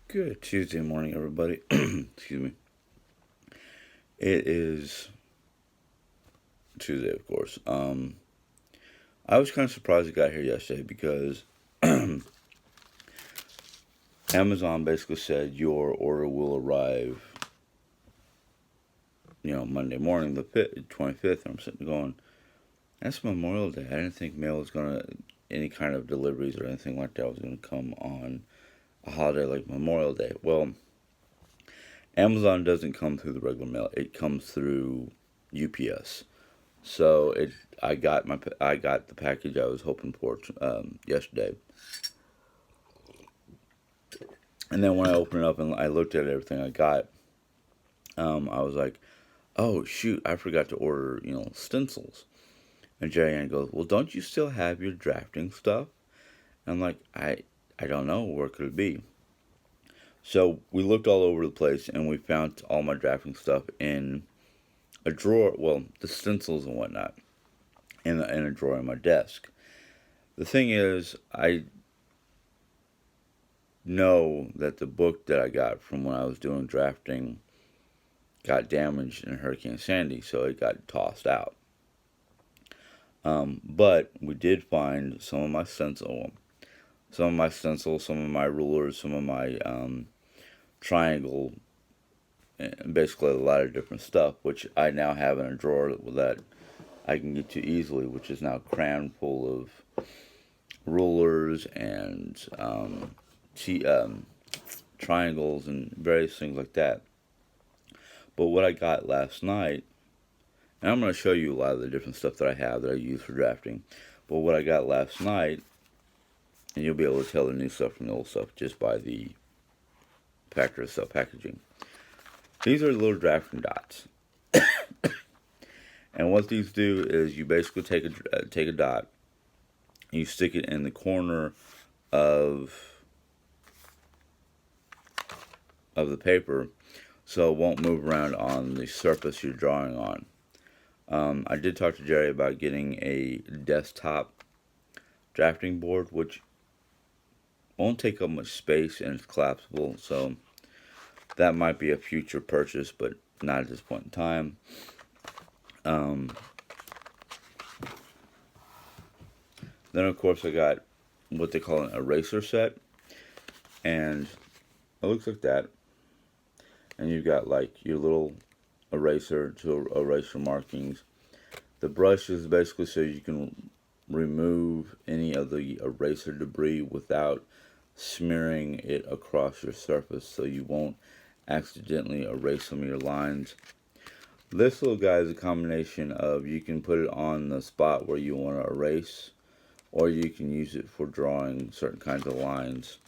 Good Tuesday morning, everybody. Excuse me. It is Tuesday, of course. I was kind of surprised it got here yesterday because Amazon basically said your order will arrive, Monday morning, the 25th. And I'm sitting going, that's Memorial Day. I didn't think mail was any kind of deliveries or anything like that was gonna come on a holiday like Memorial Day. Well, Amazon doesn't come through the regular mail. It comes through UPS. So I got the package I was hoping for yesterday, and then when I opened it up and I looked at everything I got, I was like, oh shoot, I forgot to order stencils. And Jerry Ann goes, well, don't you still have your drafting stuff? And I'm like, I don't know, where could it be? So we looked all over the place and we found all my drafting stuff in a drawer. Well, the stencils and whatnot in a drawer in my desk. The thing is, I know that the book that I got from when I was doing drafting got damaged in Hurricane Sandy, so it got tossed out. But we did find some of my stencils, some of my rulers, some of my triangle, and basically a lot of different stuff, which I now have in a drawer that I can get to easily, which is now crammed full of rulers and triangles and various things like that. But what I got last night, and I'm going to show you a lot of the different stuff that I have that I use for drafting. But what I got last night, and you'll be able to tell the new stuff from the old stuff just by the factory stuff packaging. These are little drafting dots, and what these do is you basically take a dot, and you stick it in the corner of the paper, so it won't move around on the surface you're drawing on. I did talk to Jerry about getting a desktop drafting board, which won't take up much space and it's collapsible, so that might be a future purchase, but not at this point in time. Then, of course, I got what they call an eraser set, and it looks like that. And you've got like your little eraser to erase your markings. The brush is basically so you can remove any of the eraser debris without smearing it across your surface, so you won't accidentally erase some of your lines. This little guy is a combination of, you can put it on the spot where you want to erase, or you can use it for drawing certain kinds of lines.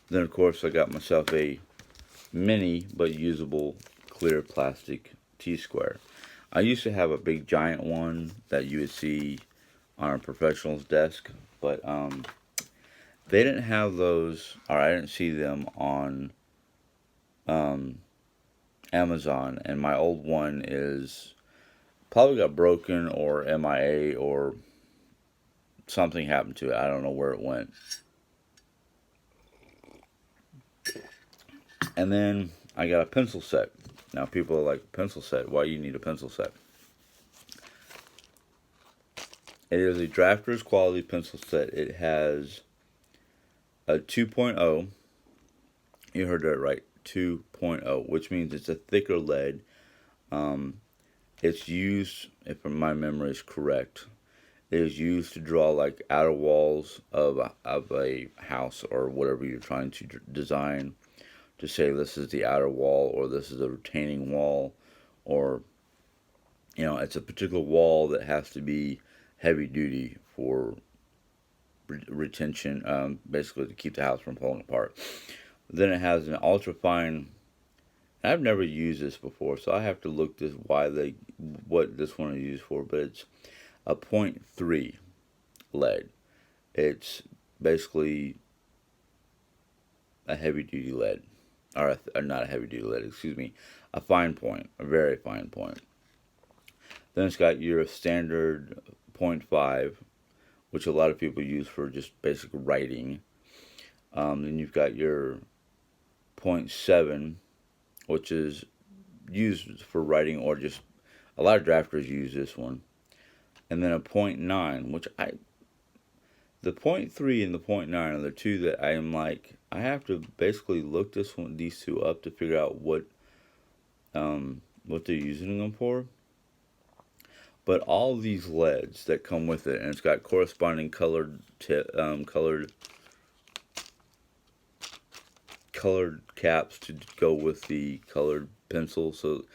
Then, of course, I got myself a mini but usable clear plastic T-square. I used to have a big giant one that you would see on a professional's desk, but they didn't have those, or I didn't see them on Amazon, and my old one is probably got broken or MIA or something happened to it. I don't know where it went. And then I got a pencil set. Now people are like, pencil set? Why you need a pencil set? It is a drafter's quality pencil set. It has a 2.0. You heard that right, 2.0, which means it's a thicker lead. It's used, if my memory is correct, it is used to draw like outer walls of a house or whatever you're trying to design, to say this is the outer wall or this is a retaining wall, or it's a particular wall that has to be heavy duty for retention, basically to keep the house from falling apart. Then it has an ultra fine. I've never used this before, so I have to look this what this one is used for. But it's a .3 lead. It's basically a heavy duty lead, or not a heavy duty lead. Excuse me, a fine point, a very fine point. Then it's got your standard .5, which a lot of people use for just basic writing. Then you've got your .7, which is used for writing, or just a lot of drafters use this one. And then a .9, which the .3 and the .9 are the two that I am like, I have to basically look these two up to figure out what they're using them for. But all these LEDs that come with it, and it's got corresponding colored caps to go with the colored pencil. So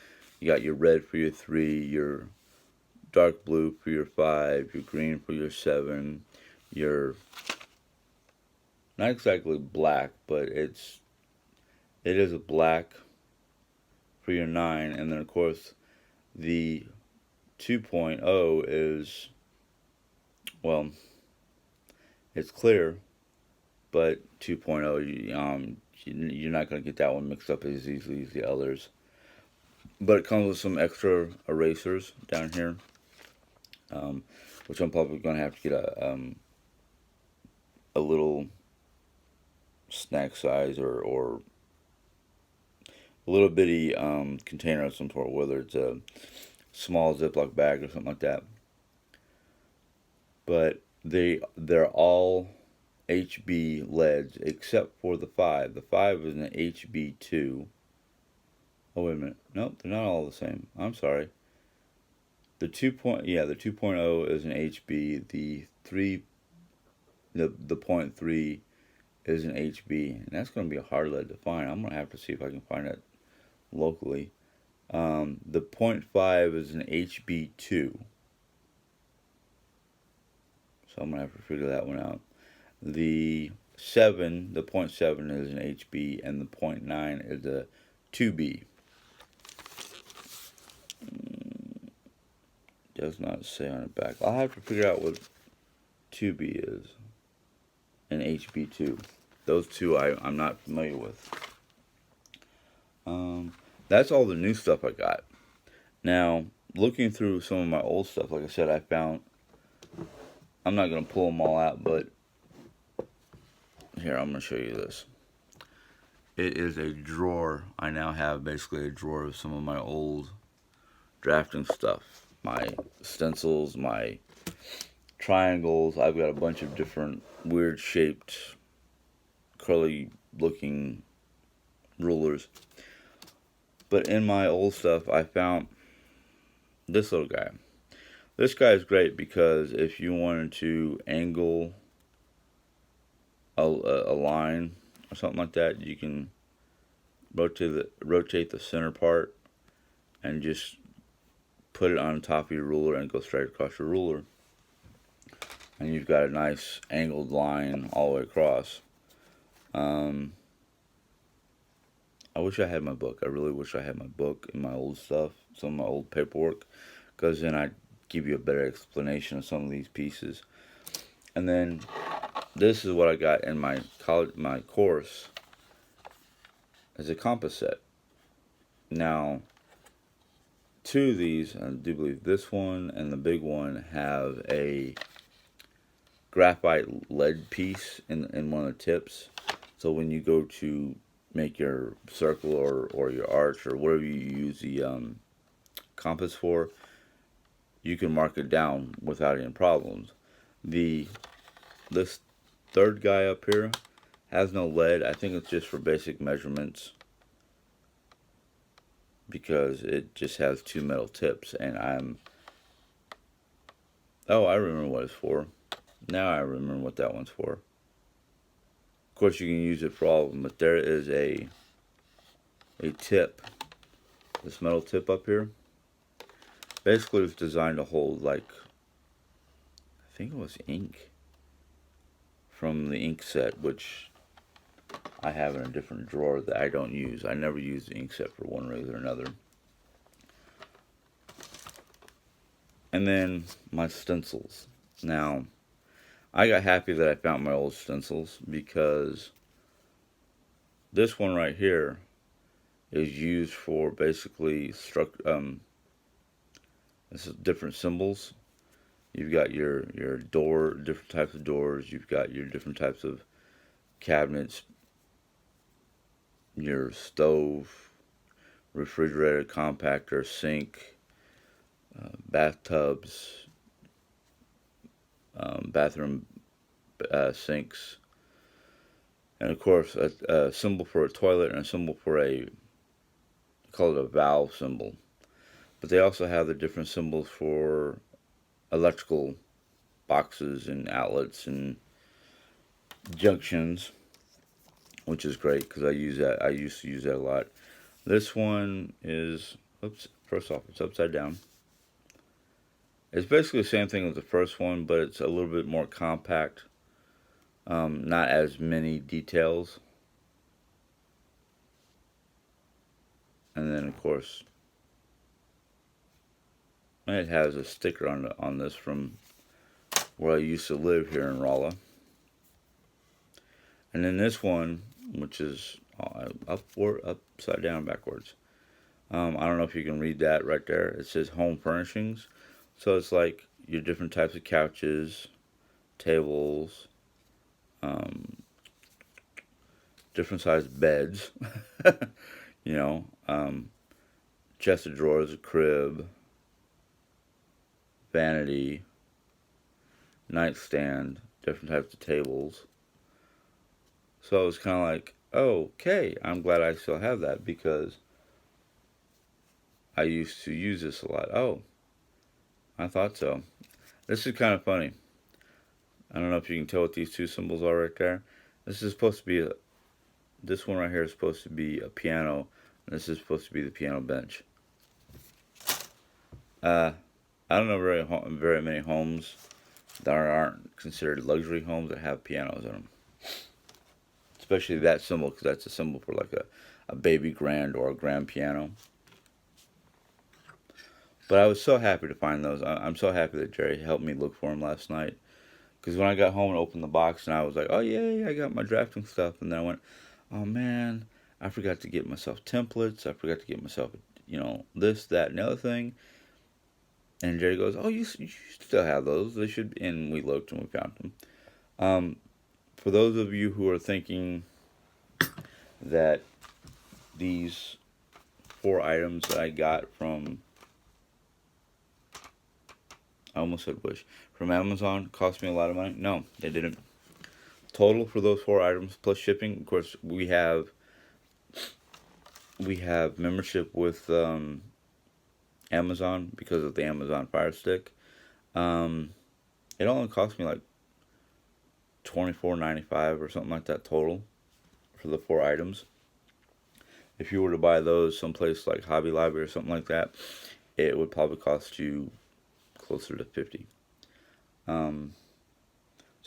you got your red for your 3, your dark blue for your 5, your green for your 7, your, not exactly black, but it is a black for your 9, and then of course the 2.0 is, well, it's clear, but 2.0, you're not going to get that one mixed up as easily as the others. But it comes with some extra erasers down here, which I'm probably going to have to get a little snack size or a little bitty container of some sort, whether it's a small Ziploc bag or something like that. But they're all HB LEDs except for the 5. The 5 is an HB2. Oh, wait a minute. Nope, they're not all the same. I'm sorry. The 2.0 is an HB. The .3 is an HB, and that's going to be a hard lead to find. I'm going to have to see if I can find it locally. The .5 is an HB2. So I'm going to have to figure that one out. The .7 is an HB, and the .9 is a 2B. Does not say on the back. I'll have to figure out what 2B is and HB2. Those two I'm not familiar with. That's all the new stuff I got. Now, looking through some of my old stuff, like I said, I found, I'm not going to pull them all out, but here, I'm going to show you this. It is a drawer. I now have basically a drawer of some of my old drafting stuff. My stencils, my triangles. I've got a bunch of different weird shaped, curly looking rulers. But in my old stuff, I found this little guy. This guy is great because if you wanted to angle a line or something like that, you can rotate the center part and just put it on top of your ruler and go straight across your ruler. And you've got a nice angled line all the way across. I wish I had my book. I really wish I had my book and my old stuff, some of my old paperwork, because then I'd give you a better explanation of some of these pieces. And then this is what I got in my course as a compass set. Now, two of these, I do believe this one and the big one, have a graphite lead piece in one of the tips. So when you go to make your circle or your arch or whatever you use the compass for, you can mark it down without any problems. This third guy up here has no lead. I think it's just for basic measurements because it just has two metal tips, and I remember what it's for. Now I remember what that one's for. Of course, you can use it for all of them, but there is a tip, this metal tip up here. Basically, it's designed to hold, like, I think it was ink from the ink set, which I have in a different drawer that I don't use. I never use the ink set for one reason or another. And then my stencils. Now, I got happy that I found my old stencils because this one right here is used for basically this is different symbols. You've got your door, different types of doors. You've got your different types of cabinets, your stove, refrigerator, compactor, sink, bathtubs, bathroom sinks, and of course a symbol for a toilet and a symbol for a, call it a valve symbol. But they also have the different symbols for electrical boxes and outlets and junctions, which is great because I use that. I used to use that a lot. This one is, oops, first off, it's upside down. It's basically the same thing as the first one, but it's a little bit more compact. Not as many details. And then, of course, it has a sticker on this from where I used to live here in Rolla. And then this one, which is upside down, backwards. I don't know if you can read that right there. It says home furnishings. So it's like your different types of couches, tables, different sized beds, you know, chest of drawers, a crib, vanity, nightstand, different types of tables. So it was kind of like, oh, okay, I'm glad I still have that because I used to use this a lot. Oh, I thought so. This is kind of funny. I don't know if you can tell what these two symbols are right there. This is supposed to be this one right here is supposed to be a piano, and this is supposed to be the piano bench. I don't know very many homes that aren't considered luxury homes that have pianos in them. Especially that symbol, because that's a symbol for like a baby grand or a grand piano. But I was so happy to find those. I'm so happy that Jerry helped me look for them last night. Because when I got home and opened the box, and I was like, oh, yay, I got my drafting stuff. And then I went, oh, man, I forgot to get myself templates. I forgot to get myself, this, that, and the other thing. And Jerry goes, oh, you still have those. They should, and we looked and we found them. For those of you who are thinking that these 4 items that I got from, I almost said Wish, from Amazon cost me a lot of money. No, they didn't. Total for those 4 items plus shipping. Of course, we have membership with Amazon because of the Amazon Fire Stick. It only cost me like $24.95 or something like that total for the 4 items. If you were to buy those someplace like Hobby Lobby or something like that, it would probably cost you closer to $50. So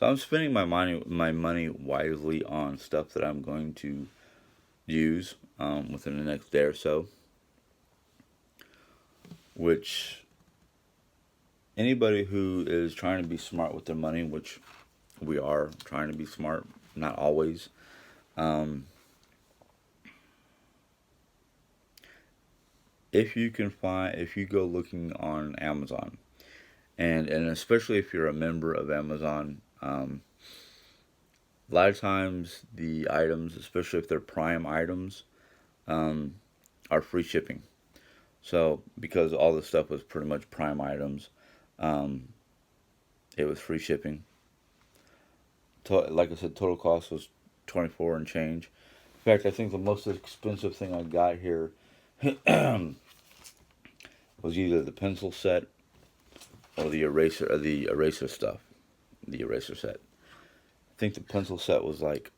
I'm spending my money wisely on stuff that I'm going to use within the next day or so. Which anybody who is trying to be smart with their money, which we are trying to be smart, not always. If you go looking on Amazon, and especially if you're a member of Amazon, a lot of times the items, especially if they're Prime items, are free shipping. So because all this stuff was pretty much Prime items, it was free shipping. Like I said, total cost was $24 and change. In fact, I think the most expensive thing I got here was either the pencil set or the eraser stuff. The eraser set. I think the pencil set was like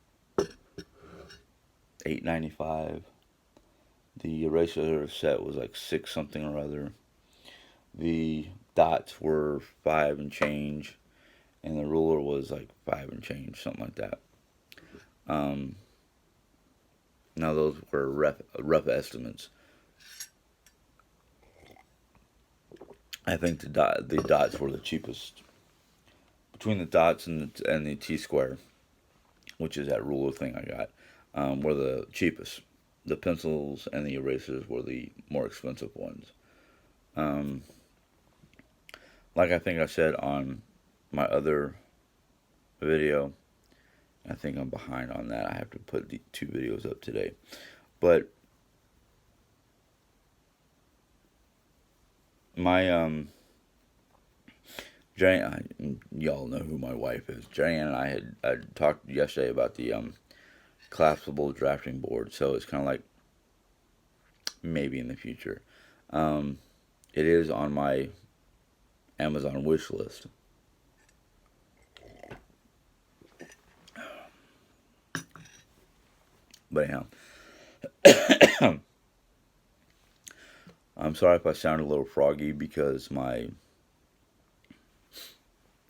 $8.95. The eraser set was like $6 something or other. The dots were $5 and change, and the ruler was like $5 and change, something like that. Now those were rough estimates. I think the dots were the cheapest. Between the dots and the T-square, which is that ruler thing I got, were the cheapest. The pencils and the erasers were the more expensive ones. like I think I said on my other video, I think I'm behind on that. I have to put the 2 videos up today. But my y'all know who my wife is. Jane and I talked yesterday about the collapsible drafting board. So it's kind of like maybe in the future. Um, it is on my Amazon wish list. But anyhow, I'm sorry if I sound a little froggy because my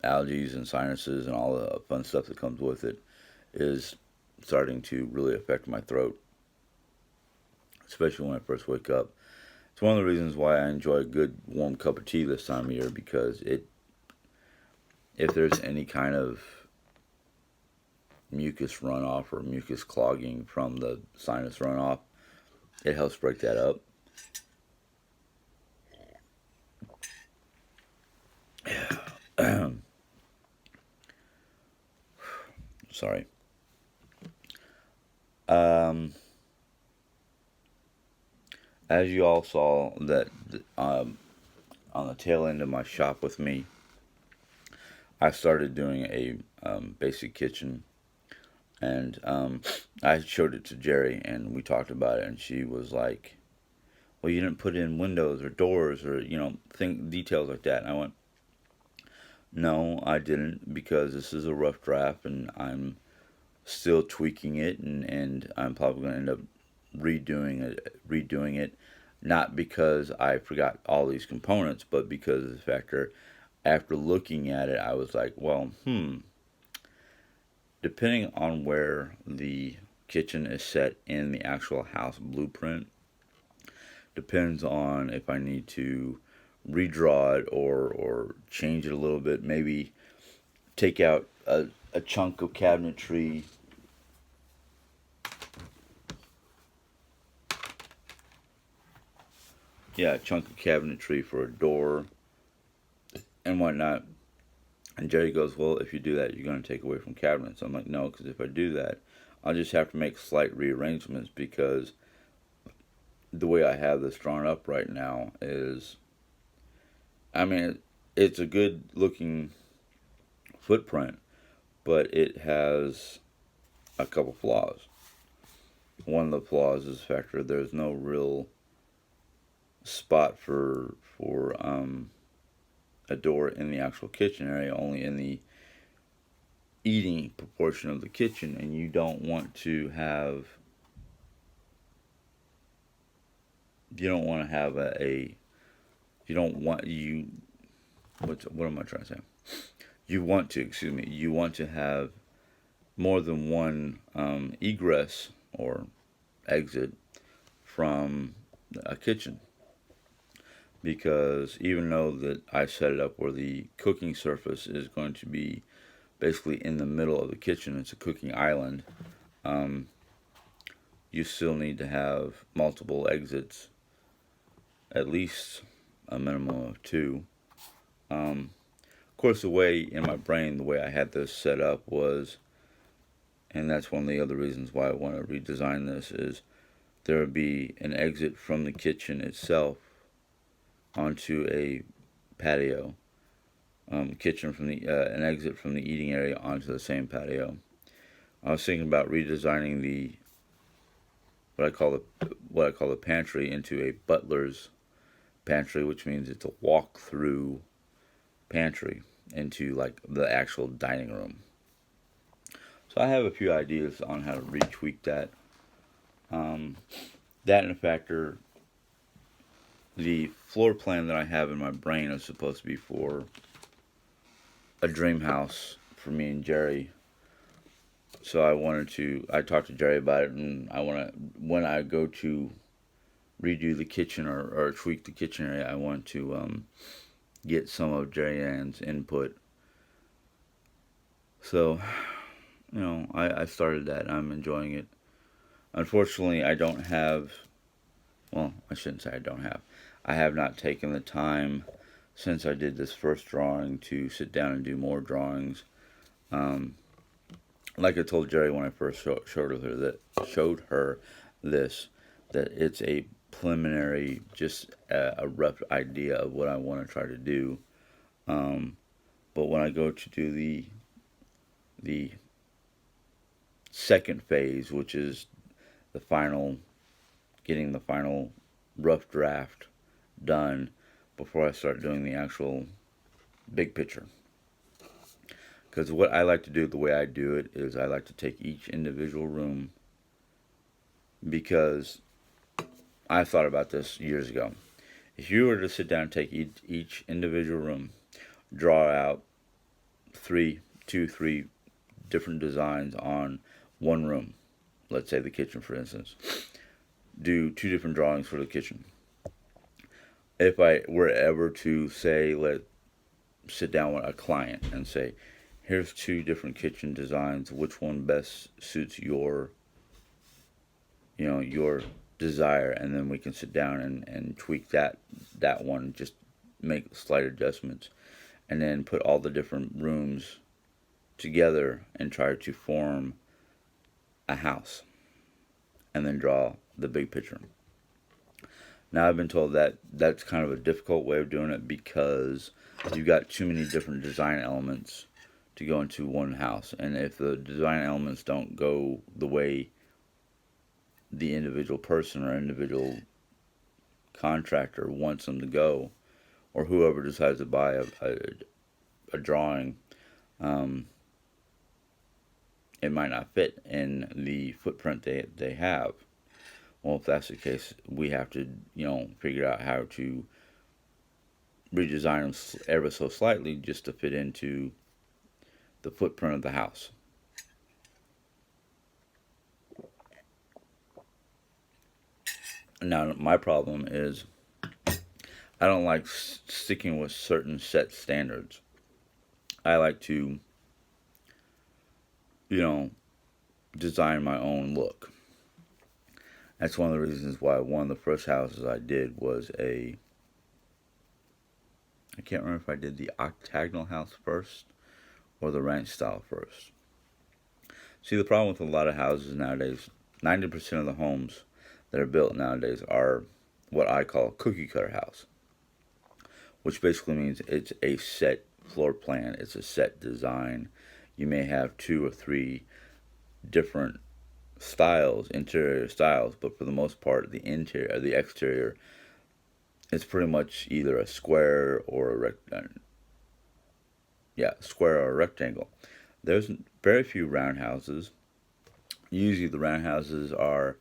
allergies and sinuses and all the fun stuff that comes with it is starting to really affect my throat, especially when I first wake up. It's one of the reasons why I enjoy a good warm cup of tea this time of year, because if there's any kind of mucus runoff or mucus clogging from the sinus runoff, it helps break that up. Sorry. Um, as you all saw that on the tail end of my shop with me, I started doing a basic kitchen, and I showed it to Jerry, and we talked about it, and she was like, "Well, you didn't put in windows or doors or think details like that." And I went, "No, I didn't, because this is a rough draft, and I'm still tweaking it, and I'm probably going to end up redoing it, not because I forgot all these components, but because of the factor, after looking at it, I was like, well, depending on where the kitchen is set in the actual house blueprint, depends on if I need to redraw it or change it a little bit, maybe take out a chunk of cabinetry." Yeah, a chunk of cabinetry for a door and whatnot. And Jerry goes, "Well, if you do that, you're going to take away from cabinets." I'm like, "No, because if I do that, I'll just have to make slight rearrangements, because the way I have this drawn up right now is, I mean, it's a good looking footprint, but it has a couple flaws. One of the flaws is the fact that there's no real spot for a door in the actual kitchen area, only in the eating proportion of the kitchen, and you don't want to have a you don't want you what am I trying to say? You want to have more than one egress or exit from a kitchen, because even though that I set it up where the cooking surface is going to be basically in the middle of the kitchen, it's a cooking island, you still need to have multiple exits, at least a minimum of 2. Of course, the way in my brain, the way I had this set up was, and that's one of the other reasons why I want to redesign this, is there would be an exit from the kitchen itself onto a patio, kitchen from the an exit from the eating area onto the same patio. I was thinking about redesigning the what I call the pantry into a butler's pantry, which means it's a walk-through pantry into like the actual dining room. So I have a few ideas on how to retweak that. That and a factor, the floor plan that I have in my brain is supposed to be for a dream house for me and Jerry. So I talked to Jerry about it, and when I go to redo the kitchen or tweak the kitchen area, I want to get some of Jerry Ann's input. So, I started that. I'm enjoying it. Unfortunately, I don't have, well, I shouldn't say I don't have. I have not taken the time since I did this first drawing to sit down and do more drawings. Um, like I told Jerry when I first showed her this, that it's a preliminary, just a rough idea of what I want to try to do. Um, but when I go to do the second phase, which is the final, getting the final rough draft done before I start doing the actual big picture. Because what I like to do, the way I do it, is I like to take each individual room, because I thought about this years ago. If you were to sit down and take each individual room, draw out three different designs on one room, let's say the kitchen for instance, do two different drawings for the kitchen. If I were ever to say, sit down with a client and say, here's two different kitchen designs, which one best suits your desire, and then we can sit down and tweak that one, just make slight adjustments, and then put all the different rooms together and try to form a house, and then draw the big picture. Now I've been told that that's kind of a difficult way of doing it, because you've got too many different design elements to go into one house, and if the design elements don't go the way the individual person or individual contractor wants them to go, or whoever decides to buy a drawing, it might not fit in the footprint they have. Well, if that's the case, we have to, figure out how to redesign them ever so slightly just to fit into the footprint of the house. Now, my problem is I don't like sticking with certain set standards. I like to, design my own look. That's one of the reasons why one of the first houses I did was I can't remember if I did the octagonal house first or the ranch style first. See, the problem with a lot of houses nowadays, 90% of the homes that are built nowadays are what I call a cookie cutter house, which basically means it's a set floor plan, it's a set design. You may have two or three different styles, interior styles, but for the most part, the interior, the exterior, it's pretty much either a square or a rectangle. There's very few round houses. Usually, the round houses are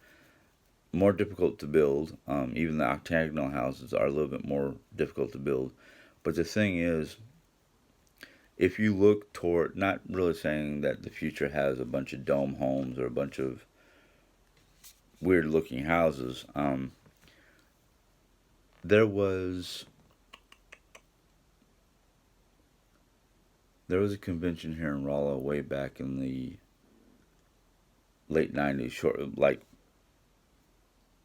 more difficult to build. Even the octagonal houses are a little bit more difficult to build. But the thing is, if you look toward, not really saying that the future has a bunch of dome homes or a bunch of weird looking houses, there was a convention here in Rolla way back in the late 90s, like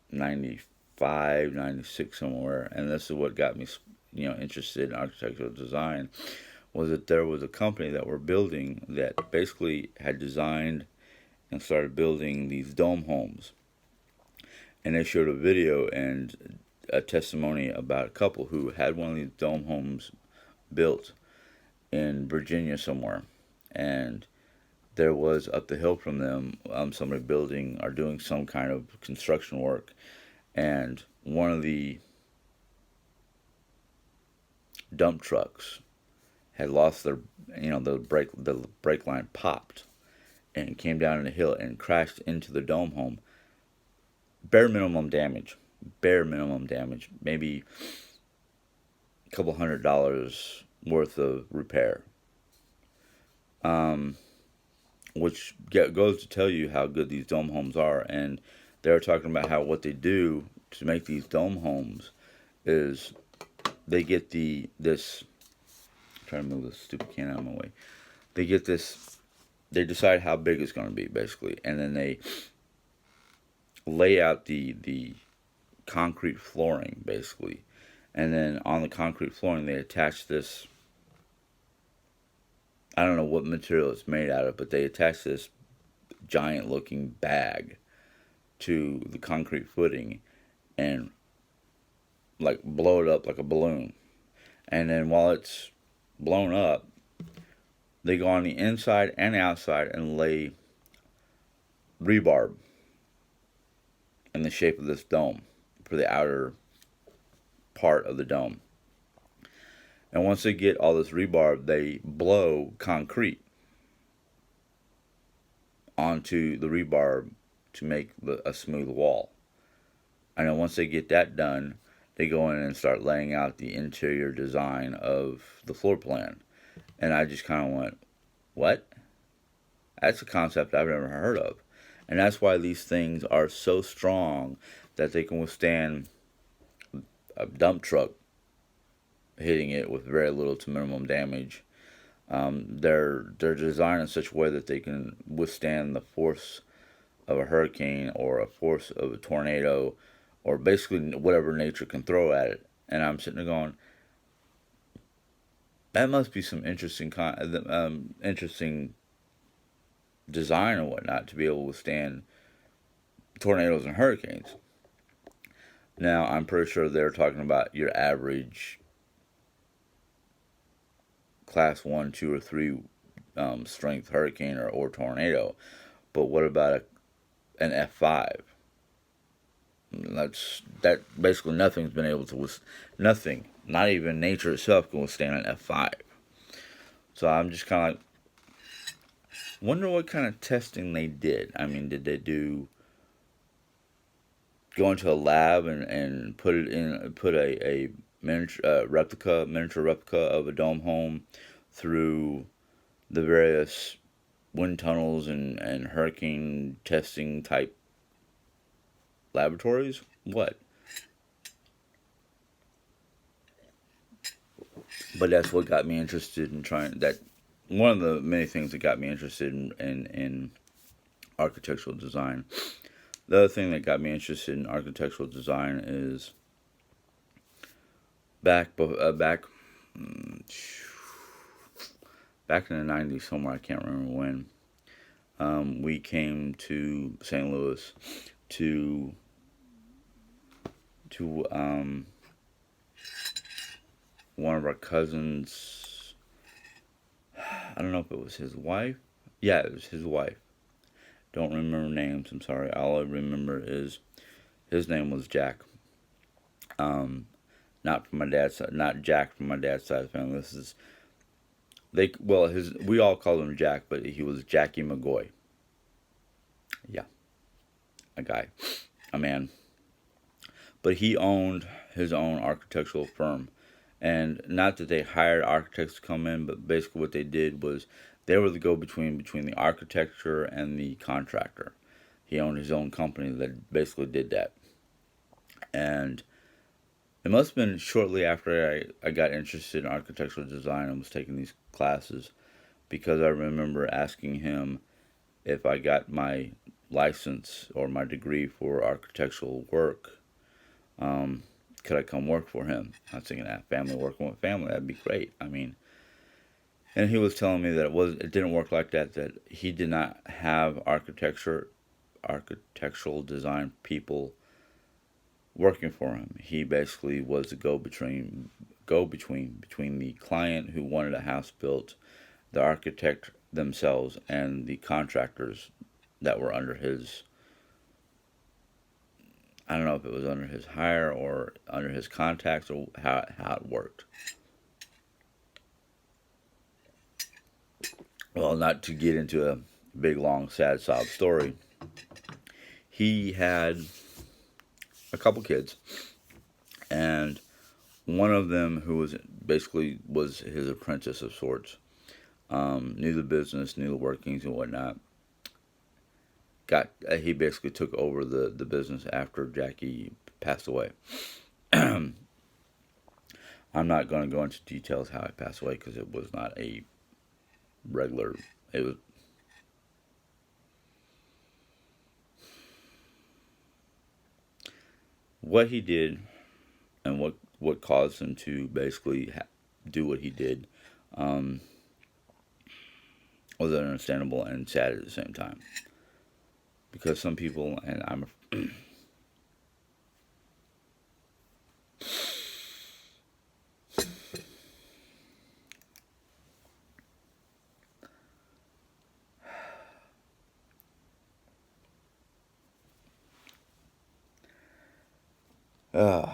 95, 96 somewhere, and this is what got me, interested in architectural design, was that there was a company that were building, that basically had designed and started building these dome homes. And they showed a video and a testimony about a couple who had one of these dome homes built in Virginia somewhere. And there was up the hill from them somebody building or doing some kind of construction work. And one of the dump trucks had lost the brake line popped and came down the hill and crashed into the dome home. Bare minimum damage, maybe a couple $100 worth of repair. Which goes to tell you how good these dome homes are. And they're talking about how what they do to make these dome homes is they get this. I'm trying to move this stupid can out of my way. They get this. They decide how big it's going to be, basically, and then they lay out the concrete flooring, basically, And then on the concrete flooring, they attached this. I don't know what material it's made out of, but they attached this giant looking bag to the concrete footing and like blow it up like a balloon. And then while it's blown up, they go on the inside and outside and lay rebarb in the shape of this dome for the outer part of the dome. And once they get all this rebarb, they blow concrete onto the rebarb to make a smooth wall. And then once they get that done, they go in and start laying out the interior design of the floor plan. And I just kind of went, what? That's a concept I've never heard of. And that's why these things are so strong that they can withstand a dump truck hitting it with very little to minimum damage. They're designed in such a way that they can withstand the force of a hurricane or a force of a tornado or basically whatever nature can throw at it. And I'm sitting there going, that must be some interesting interesting design or whatnot to be able to withstand tornadoes and hurricanes. Now, I'm pretty sure they're talking about your average class 1, 2, or 3 strength hurricane or tornado. But what about an F5? That basically nothing's been able to nothing, not even nature itself, can withstand an F5. So I'm just kind of like, wonder what kind of testing they did. I mean, did they go into a lab and put a miniature replica of a dome home through the various wind tunnels and hurricane testing type laboratories? What? But that's what got me interested in trying that. One of the many things that got me interested in architectural design. The other thing that got me interested in architectural design is back in the '90s somewhere, I can't remember when. We came to St. Louis to one of our cousins. I don't know if it was his wife. Yeah, it was his wife. Don't remember names. I'm sorry. All I remember is his name was Jack. Not from my dad's side. Not Jack from my dad's side of the family. This is we all called him Jack, but he was Jackie McGoy. Yeah, a guy, a man. But he owned his own architectural firm. And not that they hired architects to come in, but basically what they did was they were the go-between between the architecture and the contractor. He owned his own company that basically did that. And it must have been shortly after I got interested in architectural design and was taking these classes, because I remember asking him if I got my license or my degree for architectural work, could I come work for him? I was thinking, family, working with family, that'd be great. I mean, and he was telling me that it didn't work like that. That he did not have architectural design people working for him. He basically was the go-between between the client who wanted a house built, the architect themselves, and the contractors that were under his. I don't know if it was under his hire or under his contacts or how it worked. Well, not to get into a big, long, sad, sob story. He had a couple kids, and one of them, who was his apprentice of sorts, knew the business, knew the workings and whatnot. He basically took over the business after Jackie passed away. I'm not going to go into details how he passed away because it was not a regular. It was. What he did and what what caused him to basically do what he did was understandable and sad at the same time. Because some people, and I'm uh,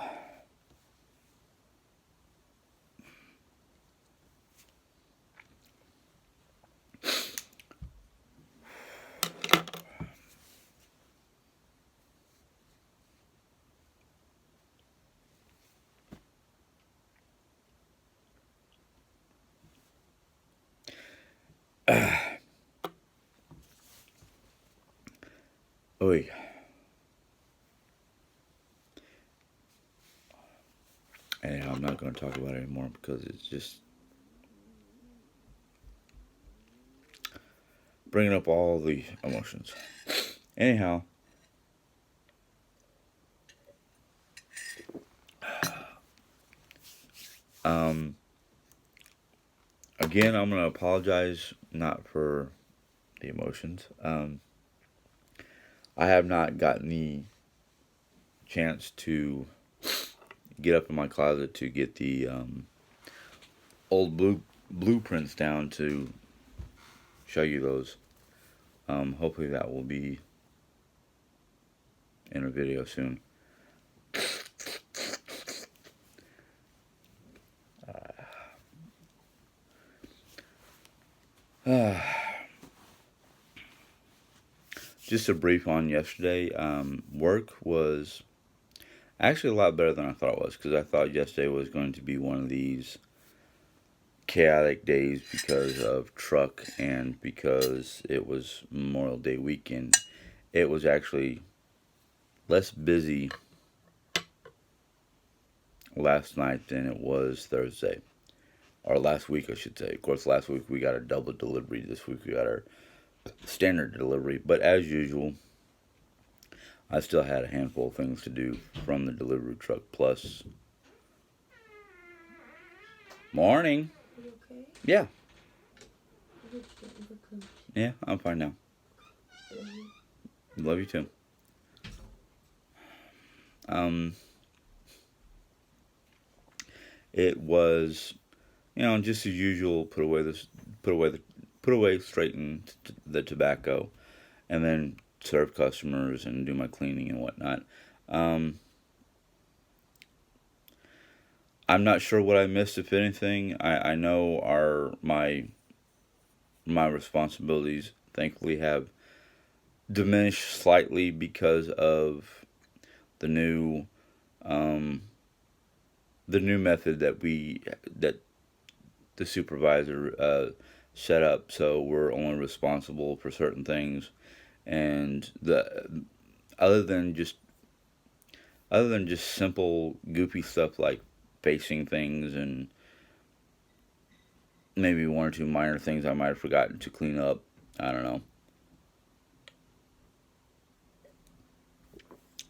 oy. Anyhow, I'm not going to talk about it anymore because it's just bringing up all the emotions. Anyhow, um, again, I'm going to apologize not for the emotions. I have not gotten the chance to get up in my closet to get the old blueprints down to show you those. Hopefully that will be in a video soon. Just a brief on yesterday. Work was actually a lot better than I thought it was, because I thought yesterday was going to be one of these chaotic days because of truck and because it was Memorial Day weekend. It was actually less busy last night than it was Thursday. Or last week, I should say. Of course, last week we got a double delivery. This week we got our standard delivery. But as usual, I still had a handful of things to do from the delivery truck. Plus, morning. Are you okay? Yeah. What did you get for lunch? Yeah, I'm fine now. Love you too. It was, just as usual. Put away, straighten the tobacco, and then serve customers and do my cleaning and whatnot. I'm not sure what I missed, if anything. I know my responsibilities, thankfully, have diminished slightly because of the new method that the supervisor set up. So we're only responsible for certain things, and the other than just simple goofy stuff like facing things and maybe one or two minor things I might have forgotten to clean up. I don't know.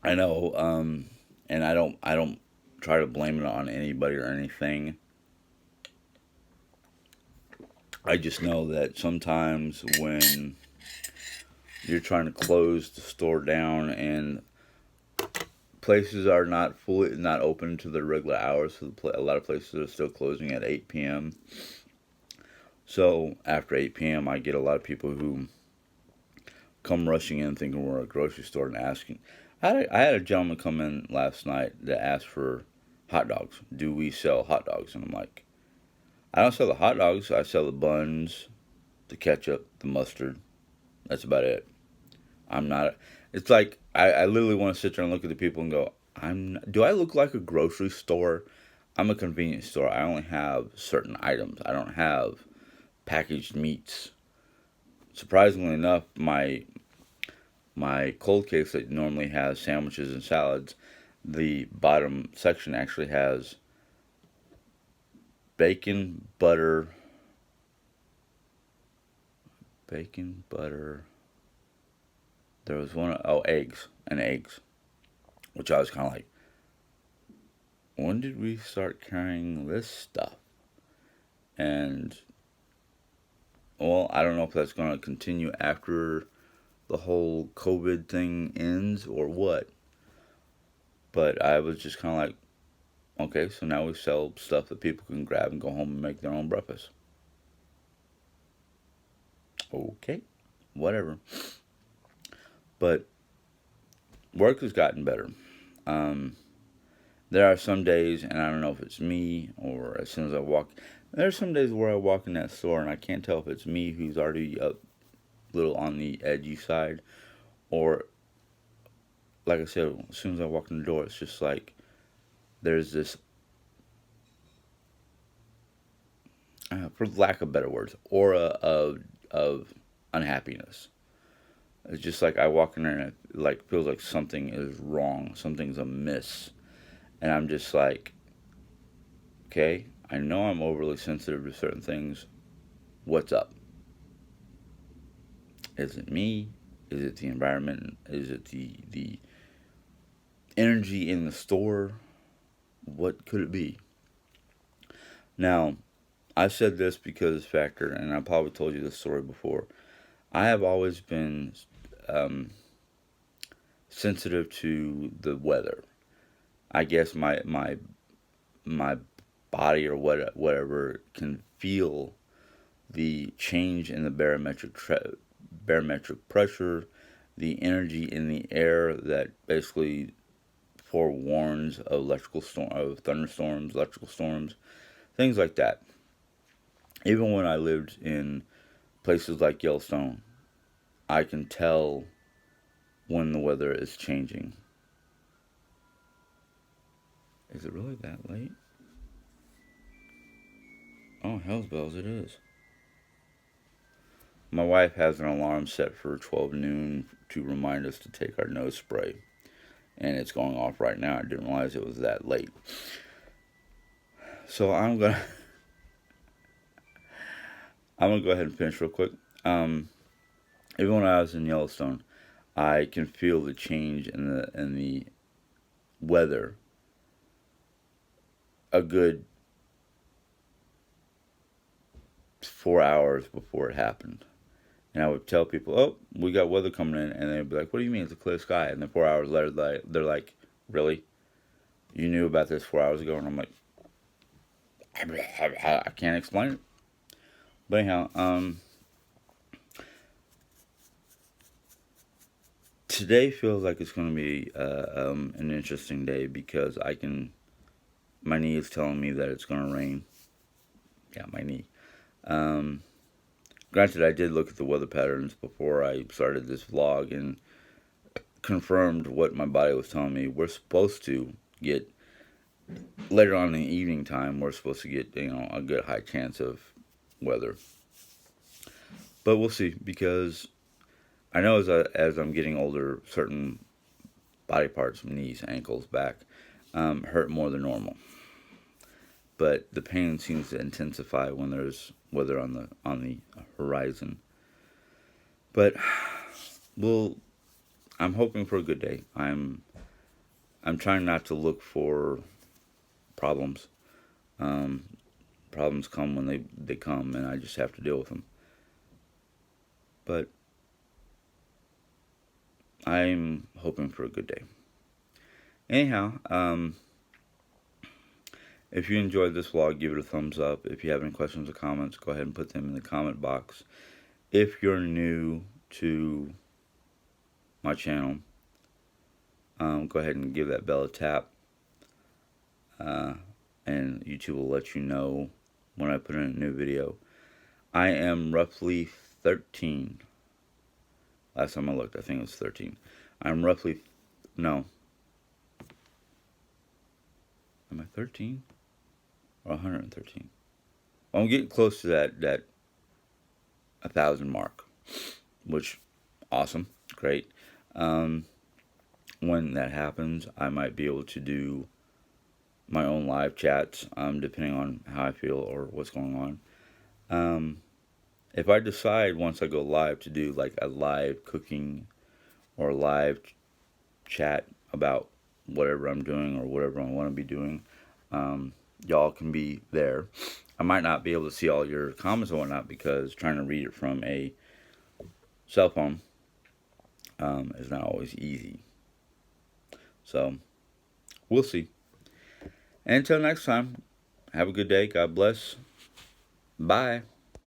I know, and I don't try to blame it on anybody or anything. I just know that sometimes when you're trying to close the store down and places are not open to their regular hours, so a lot of places are still closing at 8 p.m. So after 8 p.m., I get a lot of people who come rushing in thinking we're a grocery store and asking. I had a gentleman come in last night that asked for hot dogs. Do we sell hot dogs? And I'm like, I don't sell the hot dogs. I sell the buns, the ketchup, the mustard. That's about it. I'm not. It's like I literally want to sit there and look at the people and go, do I look like a grocery store? I'm a convenience store. I only have certain items. I don't have packaged meats. Surprisingly enough, my cold case that normally has sandwiches and salads, the bottom section actually has bacon, butter. There was eggs, which I was kind of like, when did we start carrying this stuff? And, well, I don't know if that's going to continue after the whole COVID thing ends or what. But I was just kind of like, okay, so now we sell stuff that people can grab and go home and make their own breakfast. Okay, whatever. But work has gotten better. Um, there are some days, and I don't know if it's me or as soon as I walk, there's some days where I walk in that store and I can't tell if it's me who's already a little on the edgy side, or like I said, as soon as I walk in the door, it's just like there's this, for lack of better words, aura of unhappiness. It's just like I walk in there and it like feels like something is wrong, something's amiss, and I'm just like, okay, I know I'm overly sensitive to certain things. What's up? Is it me? Is it the environment? Is it the energy in the store? What could it be? Now, I said this because factor, and I probably told you this story before. I have always been um, sensitive to the weather. I guess my body or whatever can feel the change in the barometric pressure, the energy in the air that basically forewarns of thunderstorms, electrical storms, things like that. Even when I lived in places like Yellowstone, I can tell when the weather is changing. Is it really that late? Oh, hell's bells, it is. My wife has an alarm set for 12 noon to remind us to take our nose spray. And it's going off right now. I didn't realize it was that late. So I'm gonna go ahead and finish real quick. Even when I was in Yellowstone, I can feel the change in the weather a good 4 hours before it happened. And I would tell people, "Oh, we got weather coming in," and they'd be like, "What do you mean it's a clear sky?" And then 4 hours later, they're like, "Really? You knew about this 4 hours ago?" And I'm like, I can't explain it. But anyhow, today feels like it's going to be an interesting day because my knee is telling me that it's going to rain. Yeah, my knee. Um, Granted, I did look at the weather patterns before I started this vlog and confirmed what my body was telling me. We're supposed to get, later on in the evening time, we're supposed to get, a good high chance of weather. But we'll see, because I know as I'm getting older, certain body parts, knees, ankles, back, hurt more than normal. But the pain seems to intensify when there's weather on the horizon. But I'm hoping for a good day. I'm trying not to look for problems. Um, Problems come when they come, and I just have to deal with them. But I'm hoping for a good day. Anyhow, if you enjoyed this vlog, give it a thumbs up. If you have any questions or comments, go ahead and put them in the comment box. If you're new to my channel, go ahead and give that bell a tap. And YouTube will let you know when I put in a new video. I am roughly 13. Last time I looked, I think it was 13. No. Am I 13? Or 113? Well, I'm getting close to that 1,000 mark, which, awesome, great. When that happens, I might be able to do my own live chats, depending on how I feel or what's going on. If I decide once I go live to do like a live cooking or a live chat about whatever I'm doing or whatever I want to be doing, y'all can be there. I might not be able to see all your comments and whatnot because trying to read it from a cell phone is not always easy. So, we'll see. And until next time, have a good day. God bless. Bye.